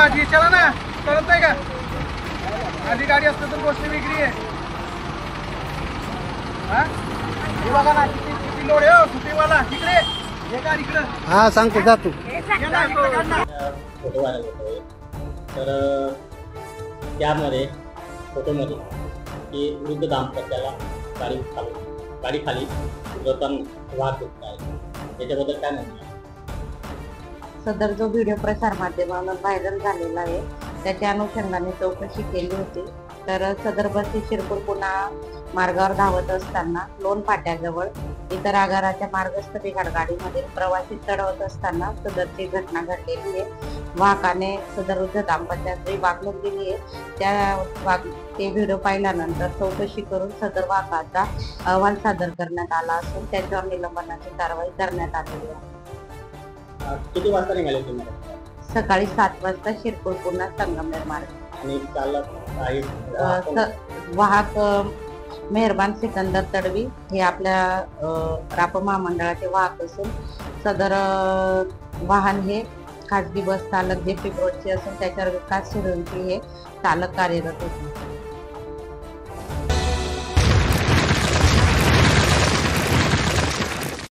भाजी चला ना, कळत आहे का? आधी गाडी असते तर गोष्ट वेगळी आहे. हा हे बघा ना, किती किती लोड आहे सुट्टीवाला. इकडे हे का इकडं? हा सांगतो जा तू. फोटो व्हायरल होतोय तर त्यामध्ये फोटोमध्ये की वृद्ध दाम्पत्याला गाडी खाली उतरताना वाद होत आहे, याच्याबद्दल काय म्हणणं? सदर जो व्हिडिओ प्रसार माध्यमांवर व्हायरल झालेला आहे त्याच्या अनुषंगाने चौकशी केली होती. तर सदर बस ही शिरपूर पुणा मार्गावर धावत असताना लोण फाट्याजवळ इतर आगाराच्या मार्गस्थ बिघाड गाडीमध्ये प्रवासी चढवत असताना सदरची घटना घडलेली आहे. वाहकाने सदर वृद्ध दाम्पत्याची वागणूक दिली आहे. ते व्हिडिओ पाहिल्यानंतर चौकशी करून सदर वाहकाचा अहवाल सादर करण्यात आला असून त्याच्यावर निलंबनाची कारवाई करण्यात आलेली आहे. किती वाजता निघाले तुम्ही? सकाळी 7 वाजता शिरपूर पुणा संगमनेर मार्ग. आणि चालक वाहक मेहरबान सिकंदर तडवी हे आपल्या राप महामंडळाचे वाहक असून सदर वाहन हे खाजगी बस चालक जेपी ब्रोडचे असून त्याच्यावर विकास सूर्यवंशी हे चालक कार्यरत होते.